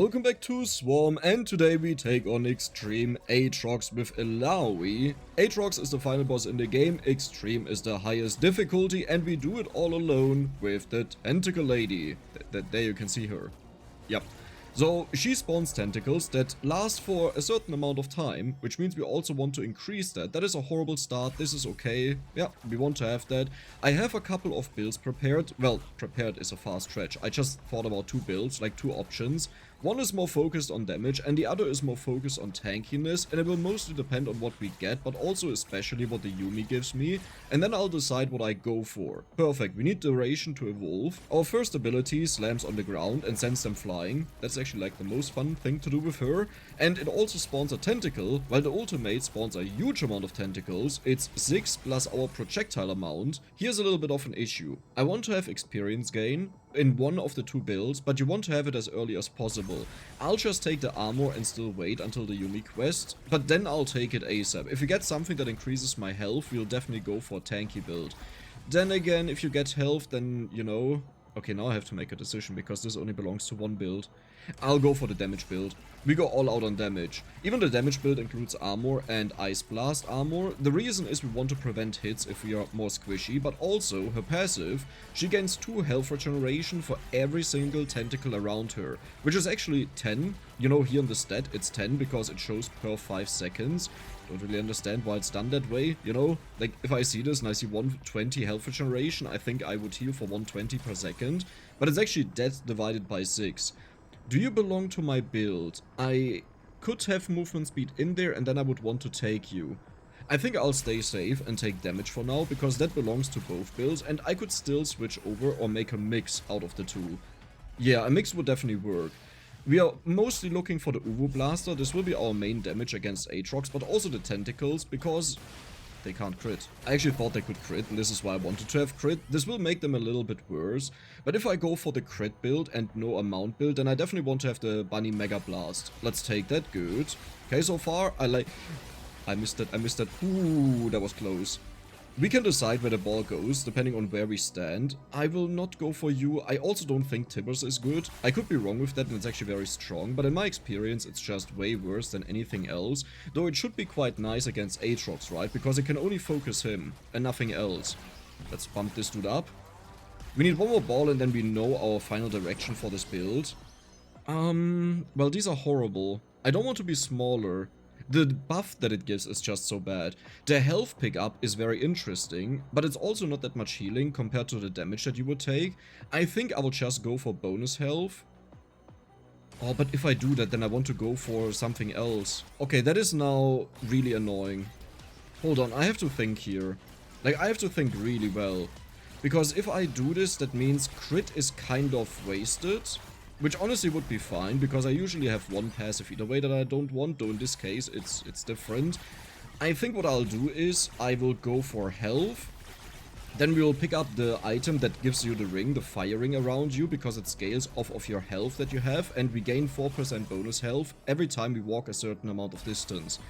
Welcome back to Swarm, and today we take on Extreme Aatrox with Illaoi. Aatrox is the final boss in the game, Extreme is the highest difficulty, and we do it all alone with the Tentacle lady. There you can see her. Yep. So she spawns tentacles that last for a certain amount of time, which means we also want to increase that. That is a horrible start, this is okay. Yeah, we want to have that. I have a couple of builds prepared. Well, prepared is a fast stretch. I just thought about two builds, like two options. One is more focused on damage and the other is more focused on tankiness, and it will mostly depend on what we get, but also especially what the Yuumi gives me, and then I'll decide what I go for. Perfect, we need duration to evolve. Our first ability slams on the ground and sends them flying. That's actually like the most fun thing to do with her, and it also spawns a tentacle, while the ultimate spawns a huge amount of tentacles. It's 6 plus our projectile amount. Here's a little bit of an issue. I want to have experience gain in one of the two builds, but you want to have it as early as possible. I'll just take the armor and still wait until the Yuumi quest, but then I'll take it ASAP. If you get something that increases my health, we'll definitely go for a tanky build. Then again, if you get health, then, you know... Okay, now I have to make a decision because this only belongs to one build. I'll go for the damage build. We go all out on damage. Even the damage build includes armor and ice blast armor. The reason is we want to prevent hits if we are more squishy, but also her passive, she gains 2 health regeneration for every single tentacle around her, which is actually 10. You know, here in the stat it's 10 because it shows per 5 seconds. Don't really understand why it's done that way, you know? Like, if I see this and I see 120 health regeneration, I think I would heal for 120 per second, but it's actually that divided by 6. Do you belong to my build? I could have movement speed in there and then I would want to take you. I think I'll stay safe and take damage for now, because that belongs to both builds, and I could still switch over or make a mix out of the two. Yeah, a mix would definitely work. We are mostly looking for the Uwu Blaster. This will be our main damage against Aatrox, but also the Tentacles, because they can't crit. I actually thought they could crit, and this is why I wanted to have crit. This will make them a little bit worse, but if I go for the crit build and no amount build, then I definitely want to have the Bunny Mega Blast. Let's take that, good. Okay, so far, I missed that. Ooh, that was close. We can decide where the ball goes, depending on where we stand. I will not go for you. I also don't think Tibbers is good. I could be wrong with that, and it's actually very strong, but in my experience, it's just way worse than anything else. Though it should be quite nice against Aatrox, right? Because it can only focus him, and nothing else. Let's bump this dude up. We need one more ball, and then we know our final direction for this build. Well, these are horrible. I don't want to be smaller. The buff that it gives is just so bad. The health pickup is very interesting, but it's also not that much healing compared to the damage that you would take. I think I will just go for bonus health. Oh, but if I do that, then I want to go for something else. Okay, that is now really annoying. Hold on, I have to think here. Like, I have to think really well. Because if I do this, that means crit is kind of wasted. Which honestly would be fine, because I usually have one passive either way that I don't want, though in this case it's different. I think what I'll do is I will go for health. Then we will pick up the item that gives you the ring, the fire ring around you, because it scales off of your health that you have, and we gain 4% bonus health every time we walk a certain amount of distance.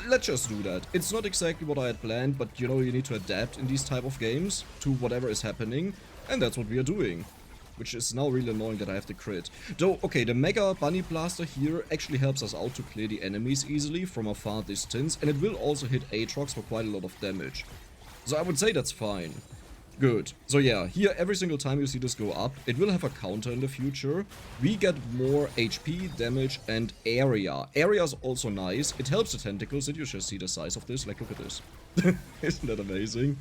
Let's just do that. It's not exactly what I had planned, but you know, you need to adapt in these type of games to whatever is happening, and that's what we are doing. Which is now really annoying that I have the crit. Though, okay, the Mega Bunny Blaster here actually helps us out to clear the enemies easily from a far distance, and it will also hit Aatrox for quite a lot of damage. So I would say that's fine. Good. So yeah, here every single time you see this go up, it will have a counter in the future. We get more HP, damage, and area. Area is also nice. It helps the Tentacles, and you just see the size of this. Like, look at this. Isn't that amazing?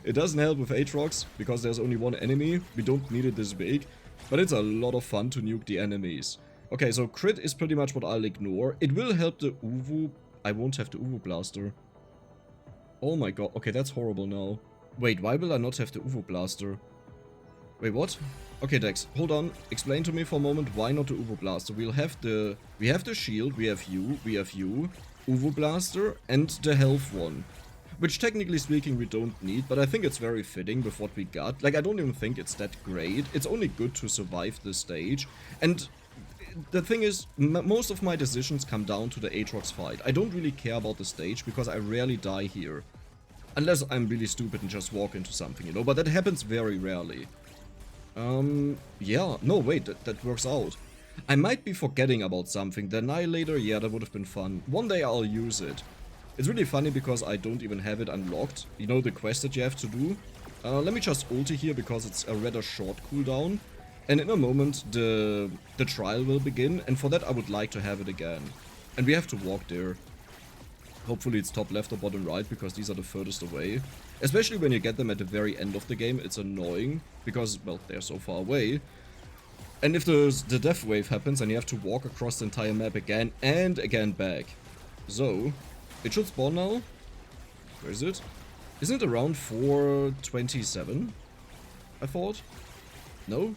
It doesn't help with Aatrox, because there's only one enemy. We don't need it this big, but it's a lot of fun to nuke the enemies. Okay, so crit is pretty much what I'll ignore. It will help the Uwu. I won't have the Uwu Blaster. Oh my god. Okay, that's horrible now. Wait, why will I not have the Uwu Blaster? Wait, what? Okay, Dex, hold on. Explain to me for a moment why not the Uwu Blaster. We have the shield, we have you, Uwu Blaster, and the health one. Which technically speaking we don't need, but I think it's very fitting with what we got. Like, I don't even think it's that great. It's only good to survive this stage. And the thing is, most of my decisions come down to the Aatrox fight. I don't really care about the stage because I rarely die here. Unless I'm really stupid and just walk into something, you know, but that happens very rarely. Yeah, no, wait, that works out. I might be forgetting about something. The Annihilator, yeah, that would have been fun. One day I'll use it. It's really funny because I don't even have it unlocked. You know the quest that you have to do? Let me just ulti here because it's a rather short cooldown. And in a moment the trial will begin, and for that I would like to have it again. And we have to walk there. Hopefully it's top left or bottom right, because these are the furthest away. Especially when you get them at the very end of the game, it's annoying, because, well, they're so far away. And if the death wave happens, and you have to walk across the entire map again and again back. So, it should spawn now. Where is it? Isn't it around 427? I thought? No?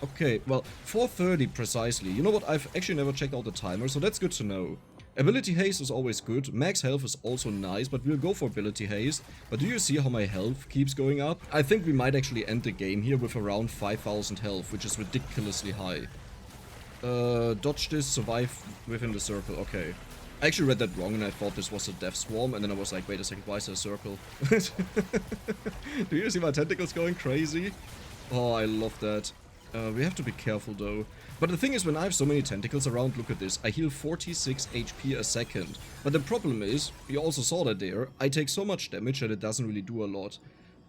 Okay, well, 4:30 precisely. You know what, I've actually never checked out the timer, so that's good to know. Ability haste is always good, max health is also nice, but we'll go for ability haste. But do you see how my health keeps going up? I think we might actually end the game here with around 5000 health, which is ridiculously high. Dodge this, survive within the circle, okay. I actually read that wrong and I thought this was a death swarm, and then I was like, wait a second, why is there a circle? Do you see my tentacles going crazy? Oh, I love that. We have to be careful though. But the thing is, when I have so many tentacles around, look at this, I heal 46 HP a second. But the problem is, you also saw that there, I take so much damage that it doesn't really do a lot.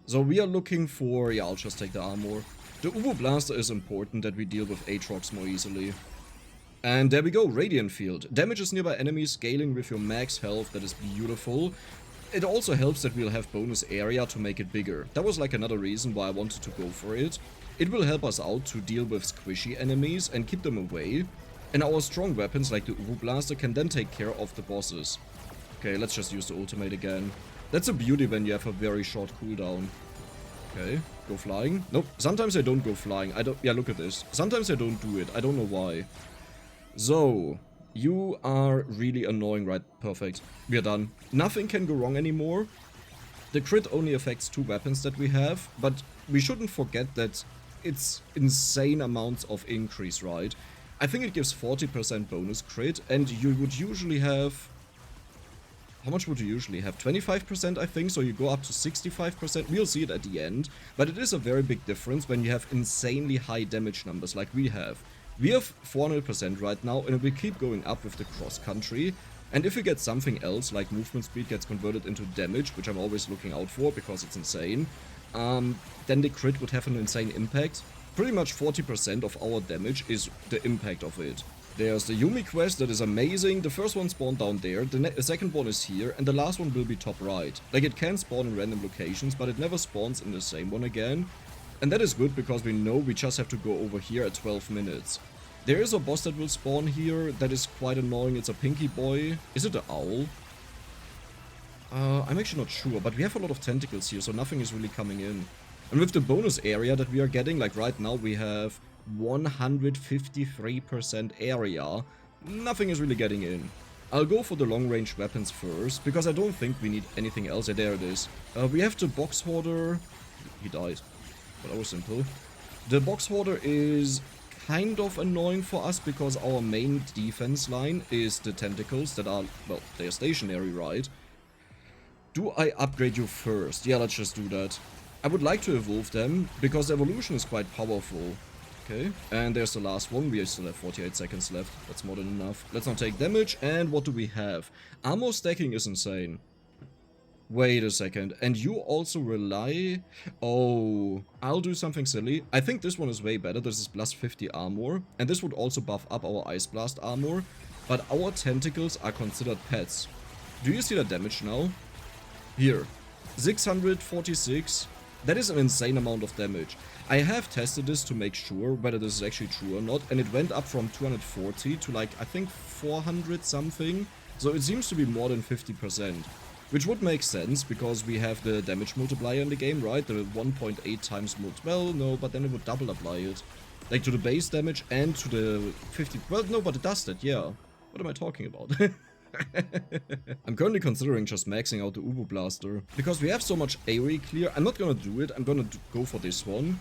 So we are looking for, yeah, I'll just take the armor. The Uwu Blaster is important that we deal with Aatrox more easily. And there we go, Radiant Field. Damages nearby enemies scaling with your max health, that is beautiful. It also helps that we'll have bonus area to make it bigger. That was like another reason why I wanted to go for it. It will help us out to deal with squishy enemies and keep them away. And our strong weapons like the Uwu Blaster can then take care of the bosses. Okay, let's just use the ultimate again. That's a beauty when you have a very short cooldown. Okay, go flying. Nope, sometimes I don't go flying. Yeah, look at this. Sometimes I don't do it. I don't know why. So, you are really annoying, right? Perfect. We are done. Nothing can go wrong anymore. The crit only affects 2 weapons that we have, but we shouldn't forget that it's insane amounts of increase, right? I think it gives 40% bonus crit, and you would usually have... How much would you usually have? 25%, I think, so you go up to 65%. We'll see it at the end, but it is a very big difference when you have insanely high damage numbers like we have. We have 400% right now, and we keep going up with the cross-country. And if we get something else, like movement speed gets converted into damage, which I'm always looking out for because it's insane, then the crit would have an insane impact. Pretty much 40% of our damage is the impact of it. There's the Yumi quest that is amazing. The first one spawned down there, the second one is here, and the last one will be top right. Like, it can spawn in random locations, but it never spawns in the same one again. And that is good because we know we just have to go over here at 12 minutes. There is a boss that will spawn here that is quite annoying. It's a pinky boy. Is it an owl? I'm actually not sure, but we have a lot of tentacles here, so nothing is really coming in. And with the bonus area that we are getting, like right now we have 153% area, nothing is really getting in. I'll go for the long-range weapons first, because I don't think we need anything else. Yeah, there it is. We have the box hoarder. He died. But that was simple. The box hoarder is kind of annoying for us because our main defense line is the tentacles that are, well, they're stationary, right? Do I upgrade you first? Yeah, let's just do that. I would like to evolve them because evolution is quite powerful. Okay, and there's the last one. We still have 48 seconds left. That's more than enough. Let's not take damage. And what do we have? Armor stacking is insane. Wait a second. And you also rely... Oh, I'll do something silly. I think this one is way better. This is plus 50 armor. And this would also buff up our Ice Blast armor. But our tentacles are considered pets. Do you see the damage now? Here. 646. That is an insane amount of damage. I have tested this to make sure whether this is actually true or not. And it went up from 240 to like, I think 400 something. So it seems to be more than 50%. Which would make sense, because we have the damage multiplier in the game, right? The 1.8 times well, no, but then it would double apply it. Like to the base damage and to the 50... Well, no, but it does that, yeah. What am I talking about? I'm currently considering just maxing out the Uwu Blaster. Because we have so much AoE clear, I'm not gonna do it, I'm gonna go for this one.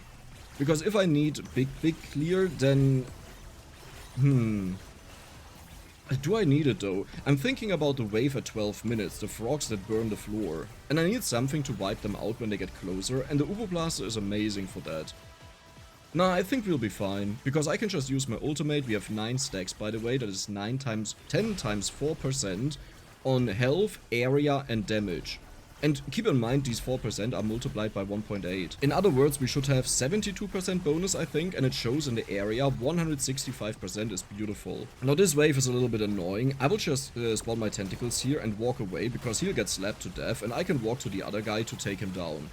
Because if I need big clear, then... Do I need it though? I'm thinking about the wave at 12 minutes, the frogs that burn the floor. And I need something to wipe them out when they get closer, and the Uwu Blaster is amazing for that. Nah, I think we'll be fine, because I can just use my ultimate. We have 9 stacks, by the way. That is 10 times 4% on health, area, and damage. And keep in mind, these 4% are multiplied by 1.8. In other words, we should have 72% bonus, I think, and it shows in the area. 165% is beautiful. Now, this wave is a little bit annoying. I will just spawn my tentacles here and walk away, because he'll get slapped to death, and I can walk to the other guy to take him down.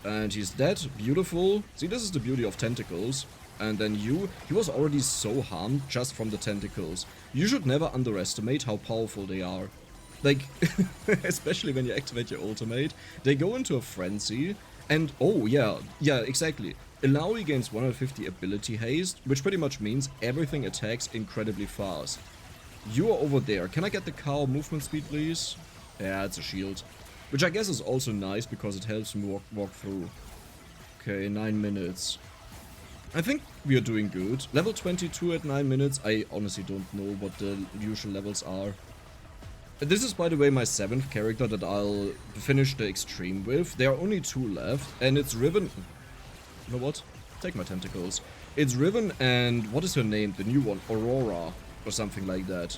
And he's dead. Beautiful. See, this is the beauty of tentacles. And then he was already so harmed just from the tentacles. You should never underestimate how powerful they are. Like, especially when you activate your ultimate, they go into a frenzy, and oh yeah, exactly. Illaoi gains 150 ability haste, which pretty much means everything attacks incredibly fast. You are over there. Can I get the cow movement speed, please? Yeah, it's a shield. Which I guess is also nice, because it helps me walk through. Okay, 9 minutes. I think we are doing good. Level 22 at 9 minutes. I honestly don't know what the usual levels are. This is, by the way, my 7th character that I'll finish the extreme with. There are only 2 left, and it's Riven. You know what? Take my tentacles. It's Riven and what is her name? The new one, Aurora, or something like that.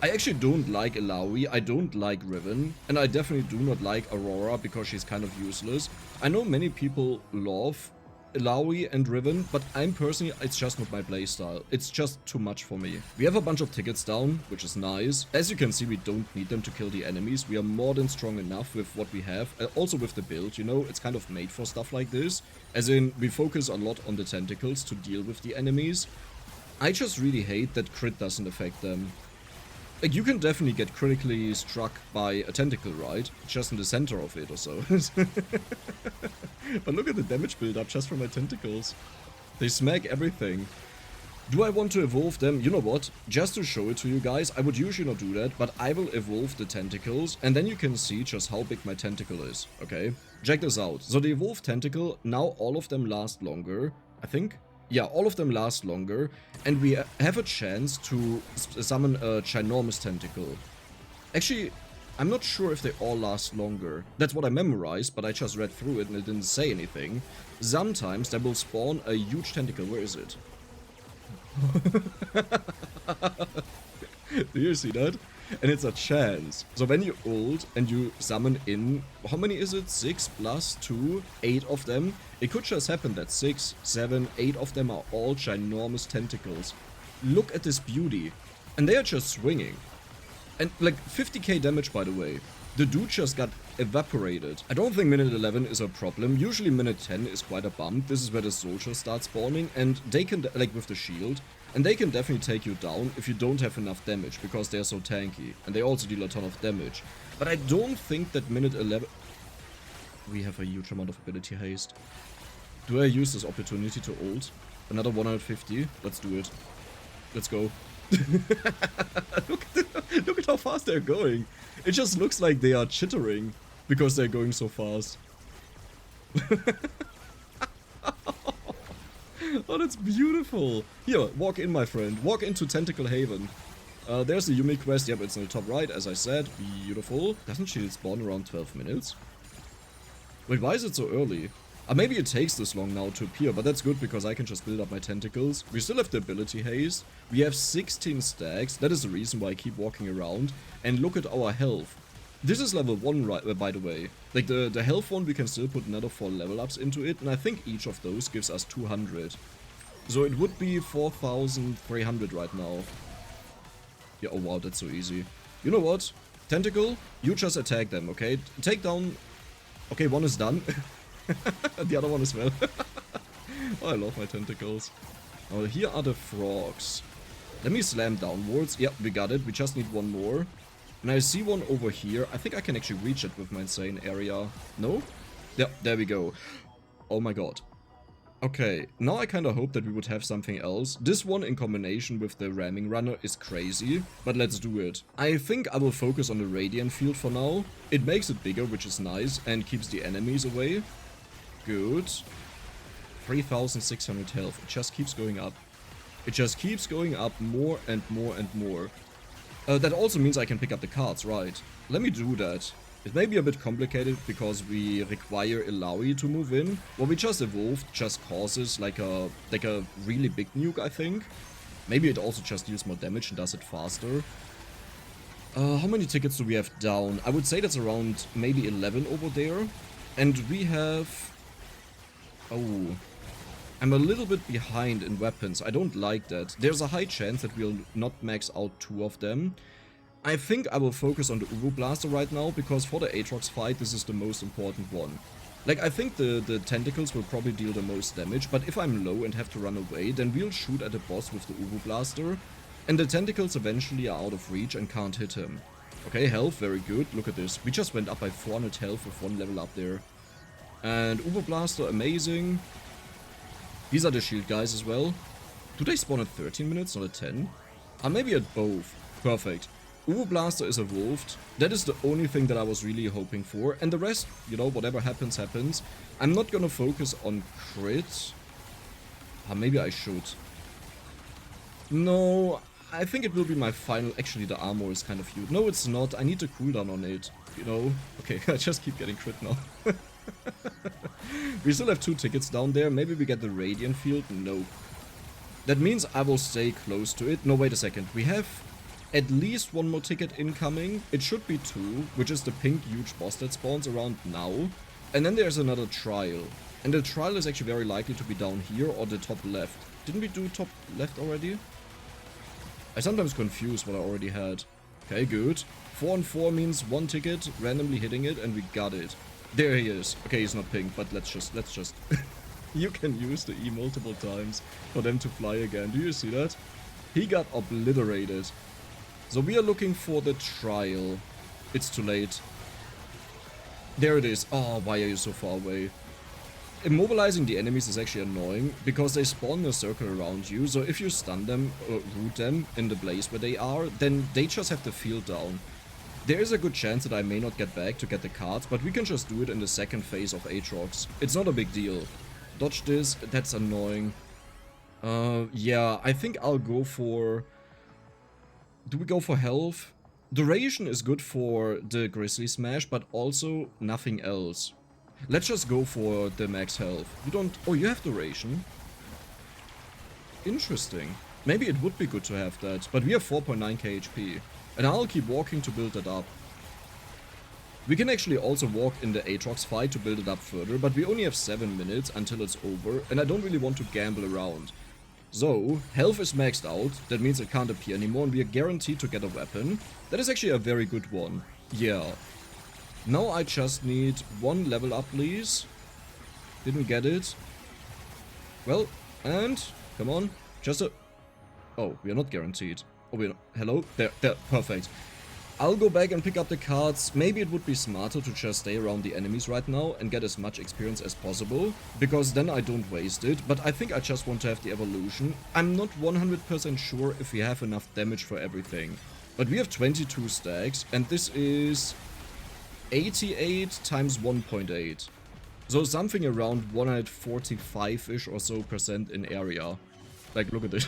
I actually don't like Illaoi, I don't like Riven, and I definitely do not like Aurora because she's kind of useless. I know many people love Illaoi and Riven, but I'm personally, it's just not my playstyle. It's just too much for me. We have a bunch of tickets down, which is nice. As you can see, we don't need them to kill the enemies. We are more than strong enough with what we have. Also with the build, you know, it's kind of made for stuff like this. As in, we focus a lot on the tentacles to deal with the enemies. I just really hate that crit doesn't affect them. Like, you can definitely get critically struck by a tentacle, right? Just in the center of it or so. But look at the damage build up just from my tentacles. They smack everything. Do I want to evolve them? You know what? Just to show it to you guys, I would usually not do that, but I will evolve the tentacles, and then you can see just how big my tentacle is, okay? Check this out. So the evolved tentacle, now all of them last longer, I think? Yeah, all of them last longer, and we have a chance to summon a ginormous tentacle. Actually, I'm not sure if they all last longer. That's what I memorized, but I just read through it and it didn't say anything. Sometimes they will spawn a huge tentacle. Where is it? Do you see that? And it's a chance. So when you ult and you summon in, how many is it? 6 plus 2, 8 of them. It could just happen that 6, 7, 8 of them are all ginormous tentacles. Look at this beauty. And they are just swinging. And like 50k damage, by the way. The dude just got evaporated. I don't think minute 11 is a problem. Usually minute 10 is quite a bump. This is where the soldiers start spawning, and they can, like with the shield, and they can definitely take you down if you don't have enough damage, because they're so tanky. And they also deal a ton of damage. But I don't think that minute 11... We have a huge amount of ability haste. Do I use this opportunity to ult? Another 150? Let's do it. Let's go. Look at how fast they're going. It just looks like they are chittering because they're going so fast. Oh, that's beautiful. Here, walk in, my friend. Walk into Tentacle Haven. There's the Yumi quest. Yep, it's in the top right, as I said. Beautiful. Doesn't she spawn around 12 minutes? Wait, why is it so early? Maybe it takes this long now to appear, but that's good because I can just build up my tentacles. We still have the ability haste. We have 16 stacks. That is the reason why I keep walking around. And look at our health. This is level 1, right, by the way. Like, the health one, we can still put another 4 level ups into it. And I think each of those gives us 200. So it would be 4,300 right now. Yeah, oh wow, that's so easy. You know what? Tentacle, you just attack them, okay? Take down... Okay, one is done. The other one as well. Oh, I love my tentacles. Oh, here are the frogs. Let me slam downwards. Yep, we got it. We just need one more. And I see one over here. I think I can actually reach it with my insane area. No? Yep, there we go. Oh my god. Okay, now I kinda hope that we would have something else. This one in combination with the ramming runner is crazy, but let's do it. I think I will focus on the radiant field for now. It makes it bigger, which is nice, and keeps the enemies away. Good. 3,600 health. It just keeps going up. It just keeps going up more and more and more. That also means I can pick up the cards, right? Let me do that. It may be a bit complicated because we require Illaoi to move in. What we just evolved just causes like a really big nuke, I think. Maybe it also just deals more damage and does it faster. How many tickets do we have down? I would say that's around maybe 11 over there. And we have... Oh... I'm a little bit behind in weapons. I don't like that. There's a high chance that we'll not max out 2 of them. I think I will focus on the Uwu Blaster right now, because for the Aatrox fight, this is the most important one. Like, I think the Tentacles will probably deal the most damage, but if I'm low and have to run away, then we'll shoot at the boss with the Uwu Blaster, and the Tentacles eventually are out of reach and can't hit him. Okay, health, very good. Look at this. We just went up by 400 health with 1 level up there. And Uwu Blaster, amazing. These are the shield guys as well. Do they spawn at 13 minutes, not at 10? Maybe at both. Perfect. Uwu Blaster is evolved. That is the only thing that I was really hoping for. And the rest, you know, whatever happens, happens. I'm not gonna focus on crit. Maybe I should. No, I think it will be my final... Actually, the armor is kind of huge. No, it's not. I need a cooldown on it, you know. Okay, I just keep getting crit now. We still have 2 tickets down there. Maybe we get the Radiant Field. No. That means I will stay close to it. No, wait a second. We have at least 1 more ticket incoming. It should be 2, which is the pink huge boss that spawns around now. And then there's another trial. And the trial is actually very likely to be down here or the top left. Didn't we do top left already? I sometimes confuse what I already had. Okay, good. 4 on 4 means 1 ticket, randomly hitting it, and we got it. There he is. Okay, he's not pink, but let's just... You can use the E multiple times for them to fly again. Do you see that? He got obliterated. So we are looking for the trial. It's too late. There it is. Oh, why are you so far away? Immobilizing the enemies is actually annoying, because they spawn in a circle around you, so if you stun them or root them in the place where they are, then they just have the field down. There is a good chance that I may not get back to get the cards, but we can just do it in the second phase of Aatrox. It's not a big deal. Dodge this, that's annoying. Yeah, I think I'll go for... Do we go for health? Duration is good for the Grizzly Smash, but also nothing else. Let's just go for the max health. You don't... Oh, you have duration. Interesting. Maybe it would be good to have that, but we have 4.9k HP. And I'll keep walking to build that up. We can actually also walk in the Aatrox fight to build it up further, but we only have 7 minutes until it's over, and I don't really want to gamble around. So, health is maxed out, that means it can't appear anymore, and we are guaranteed to get a weapon. That is actually a very good one. Yeah. Now I just need 1 level up, please. Didn't get it. Well, and... Come on. Just a... Oh, we are not guaranteed. Oh, we're not... Hello? There, perfect. I'll go back and pick up the cards. Maybe it would be smarter to just stay around the enemies right now and get as much experience as possible, because then I don't waste it, but I think I just want to have the evolution. I'm not 100% sure if we have enough damage for everything, but we have 22 stacks, and this is 88 times 1.8. So something around 145-ish or so % in area. Like, look at this.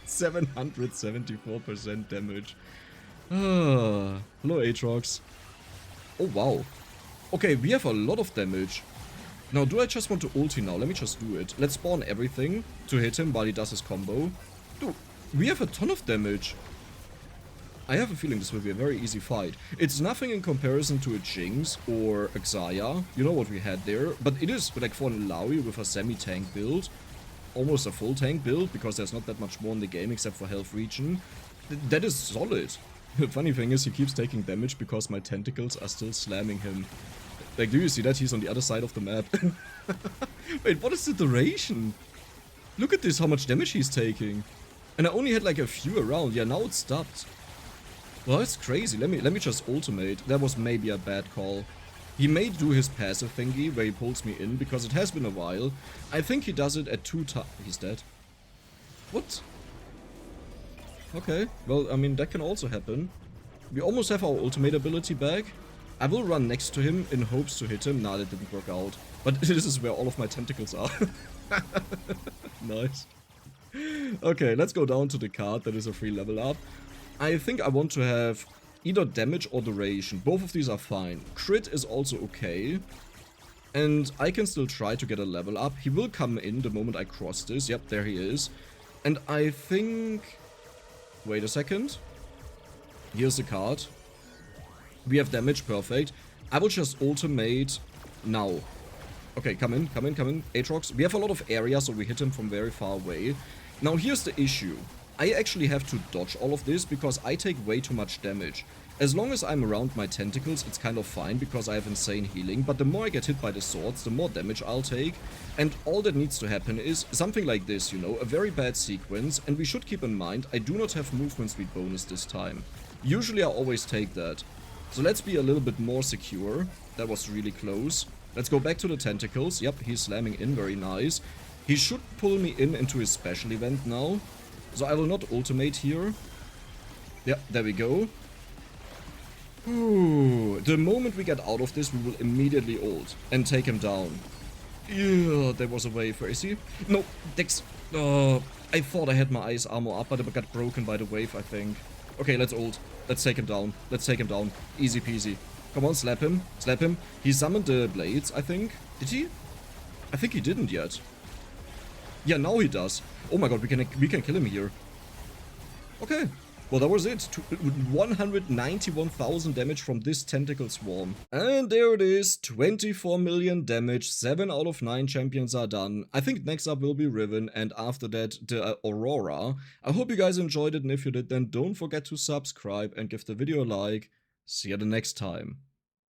774% damage. Hello, Aatrox. Oh, wow. Okay, we have a lot of damage. Now, do I just want to ulti now? Let me just do it. Let's spawn everything to hit him while he does his combo. Dude, we have a ton of damage. I have a feeling this will be a very easy fight. It's nothing in comparison to a Jinx or a Xayah. You know what we had there. But it is, like, for an Illaoi with a semi-tank build. Almost a full tank build, because there's not that much more in the game except for health regen. That is solid. The funny thing is, he keeps taking damage because my tentacles are still slamming him. Like, do you see that? He's on the other side of the map. Wait, what is the duration? Look at this, how much damage he's taking. And I only had like a few around. Yeah, now it's stopped. Well, that's crazy. Let me just ultimate. That was maybe a bad call. He may do his passive thingy where he pulls me in, because it has been a while. I think he does it at 2 times. He's dead. What? Okay, well, I mean, that can also happen. We almost have our ultimate ability back. I will run next to him in hopes to hit him. Nah, that didn't work out. But this is where all of my tentacles are. Nice. Okay, let's go down to the card that is a free level up. I think I want to have either damage or duration. Both of these are fine. Crit is also okay. And I can still try to get a level up. He will come in the moment I cross this. Yep, there he is. And I think... Wait a second. Here's the card. We have damage, perfect. I will just ultimate now. Okay, come in. Aatrox. We have a lot of area, so we hit him from very far away. Now, here's the issue. I actually have to dodge all of this because I take way too much damage. As long as I'm around my tentacles, it's kind of fine because I have insane healing, but the more I get hit by the swords, the more damage I'll take. And all that needs to happen is something like this, you know, a very bad sequence, and we should keep in mind, I do not have movement speed bonus this time. Usually I always take that. So let's be a little bit more secure. That was really close. Let's go back to the tentacles. Yep, he's slamming in, very nice. He should pull me into his special event now. So I will not ultimate here. Yep, there we go. Ooh, the moment we get out of this, we will immediately ult and take him down. Yeah, there was a wave. Where is he? No, Dex. I thought I had my ice armor up, but it got broken by the wave, I think. Okay, let's ult. Let's take him down. Let's take him down. Easy peasy. Come on, slap him. Slap him. He summoned the blades, I think. Did he? I think he didn't yet. Yeah, now he does. Oh my god, we can kill him here. Okay. Well, that was it. 191,000 damage from this Tentacle Swarm. And there it is. 24 million damage. 7 out of 9 champions are done. I think next up will be Riven, and after that, the Aurora. I hope you guys enjoyed it, and if you did, then don't forget to subscribe and give the video a like. See you the next time.